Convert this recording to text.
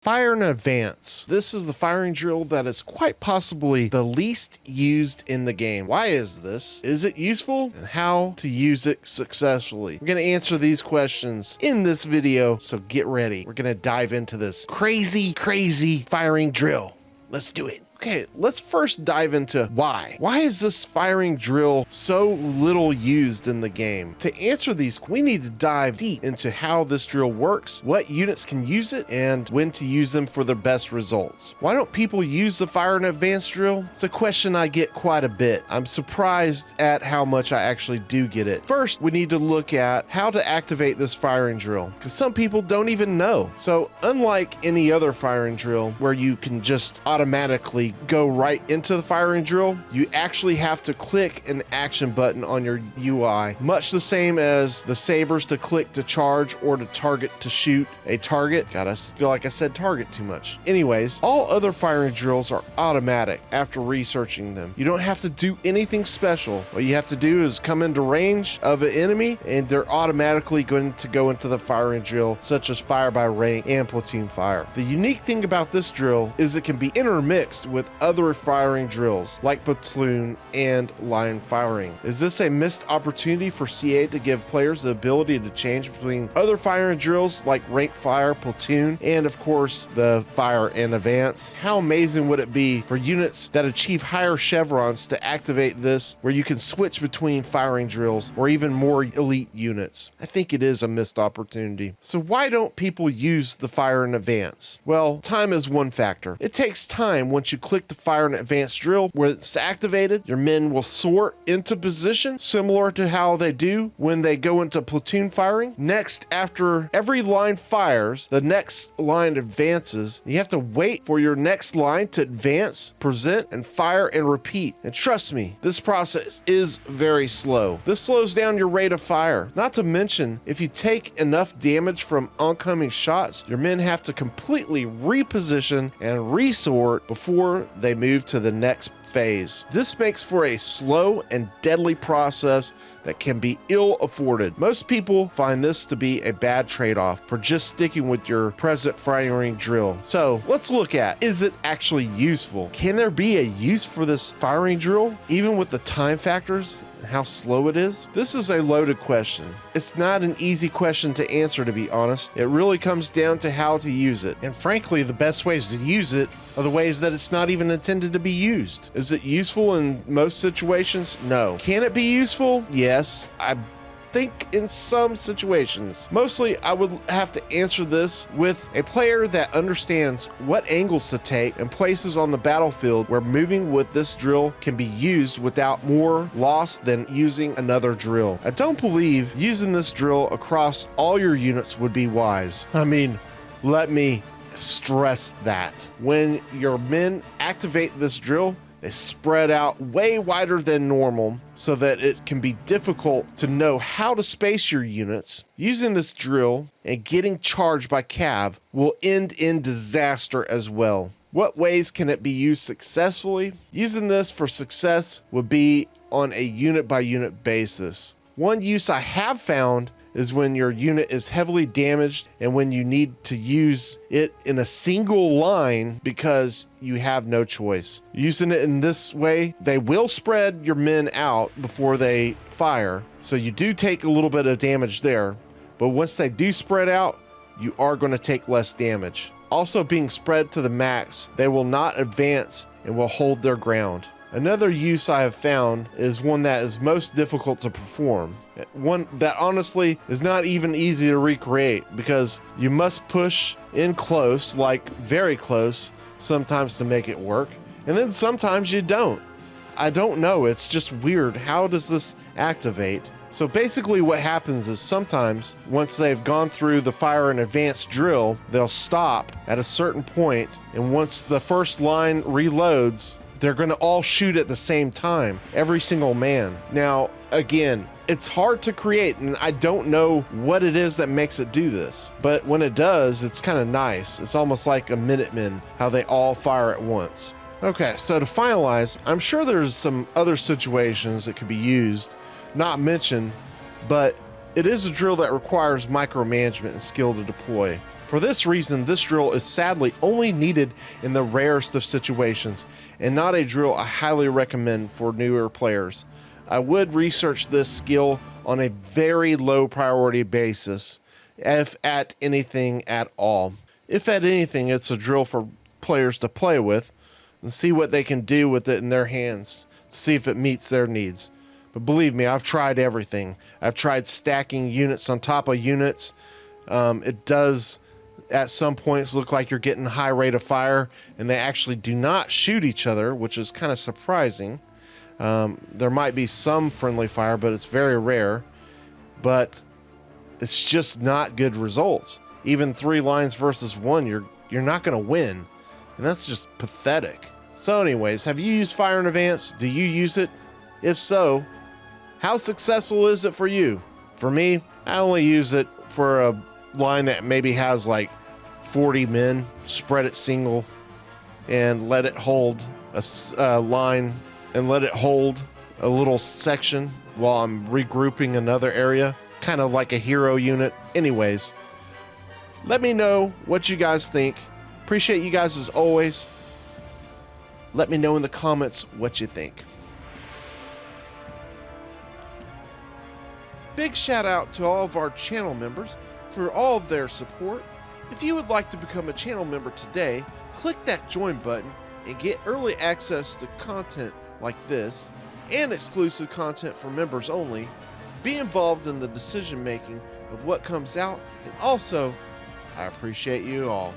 Fire in advance. This is the firing drill that is quite possibly the least used in the game. Why is this? Is it useful? And how to use it successfully? We're going to answer these questions in this video, so get ready. We're going to dive into this crazy firing drill. Let's do it. Okay, let's first dive into why. Why is this firing drill so little used in the game? To answer these, we need to dive deep into how this drill works, what units can use it, and when to use them for their best results. Why don't people use the fire in advance drill? It's a question I get quite a bit. I'm surprised at how much I actually do get it. First, we need to look at how to activate this firing drill, because some people don't even know. So unlike any other firing drill where you can just automatically go right into the firing drill, you actually have to click an action button on your UI, much the same as the sabers to click to charge or to target to shoot a target. God, I feel like I said target too much. Anyways, all other firing drills are automatic after researching them. You don't have to do anything special. What you have to do is come into range of an enemy and they're automatically going to go into the firing drill, such as fire by rank and platoon fire. The unique thing about this drill is it can be intermixed with other firing drills like platoon and line firing. Is this a missed opportunity for CA to give players the ability to change between other firing drills like rank fire, platoon, and of course the fire in advance? How amazing would it be for units that achieve higher chevrons to activate this, where you can switch between firing drills or even more elite units? I think it is a missed opportunity. So why don't people use the fire in advance? Well, time is one factor. It takes time. Once you click the fire in advance drill, where it's activated, your men will sort into position similar to how they do when they go into platoon firing. Next, after every line fires, the next line advances. You have to wait for your next line to advance, present, and fire and repeat. And trust me, this process is very slow. This slows down your rate of fire. Not to mention, if you take enough damage from oncoming shots, your men have to completely reposition and resort before they move to the next phase. This makes for a slow and deadly process that can be ill afforded. Most people find this to be a bad trade-off for just sticking with your present firing drill. So let's look at, is it actually useful? Can there be a use for this firing drill, even with the time factors and how slow it is? This is a loaded question. It's not an easy question to answer, to be honest. It really comes down to how to use it. And frankly, the best ways to use it are the ways that it's not even intended to be used. Is it useful in most situations? No. Can it be useful? Yes. I think in some situations. Mostly, I would have to answer this with a player that understands what angles to take and places on the battlefield where moving with this drill can be used without more loss than using another drill. I don't believe using this drill across all your units would be wise. I mean, let me stress that. When your men activate this drill, they spread out way wider than normal so that it can be difficult to know how to space your units. Using this drill and getting charged by cav will end in disaster as well. What ways can it be used successfully? Using this for success would be on a unit by unit basis. One use I have found is when your unit is heavily damaged and when you need to use it in a single line because you have no choice. Using it in this way, they will spread your men out before they fire, so you do take a little bit of damage there, but once they do spread out, you are going to take less damage. Also, being spread to the max, they will not advance and will hold their ground. Another use I have found is one that is most difficult to perform. One that honestly is not even easy to recreate because you must push in close, like very close, sometimes to make it work. And then sometimes you don't. I don't know, it's just weird. How does this activate? So basically what happens is sometimes once they've gone through the fire in advance drill, they'll stop at a certain point, and once the first line reloads, they're going to all shoot at the same time, every single man. Now, again, it's hard to create, and I don't know what it is that makes it do this. But when it does, it's kind of nice. It's almost like a Minutemen, how they all fire at once. Okay, so to finalize, I'm sure there's some other situations that could be used, not mentioned, but it is a drill that requires micromanagement and skill to deploy. For this reason, this drill is sadly only needed in the rarest of situations, and not a drill I highly recommend for newer players. I would research this skill on a very low priority basis, if at anything at all. If at anything, it's a drill for players to play with and see what they can do with it in their hands, to see if it meets their needs. But believe me, I've tried everything. I've tried stacking units on top of units. It does at some points look like you're getting high rate of fire, and they actually do not shoot each other, which is kind of surprising. There might be some friendly fire, but it's very rare. But it's just not good results. Even 3 lines versus 1, you're not going to win, and that's just pathetic. So anyways, have you used fire in advance? Do you use it? If so, how successful is it for you? For me, I only use it for a line that maybe has like 40 men, spread it single, and let it hold a line, and let it hold a little section while I'm regrouping another area, kind of like a hero unit. Anyways, let me know what you guys think. Appreciate you guys as always. Let me know in the comments what you think. Big shout out to all of our channel members for all of their support. If you would like to become a channel member today, click that join button and get early access to content like this and exclusive content for members only. Be involved in the decision making of what comes out, and also, I appreciate you all.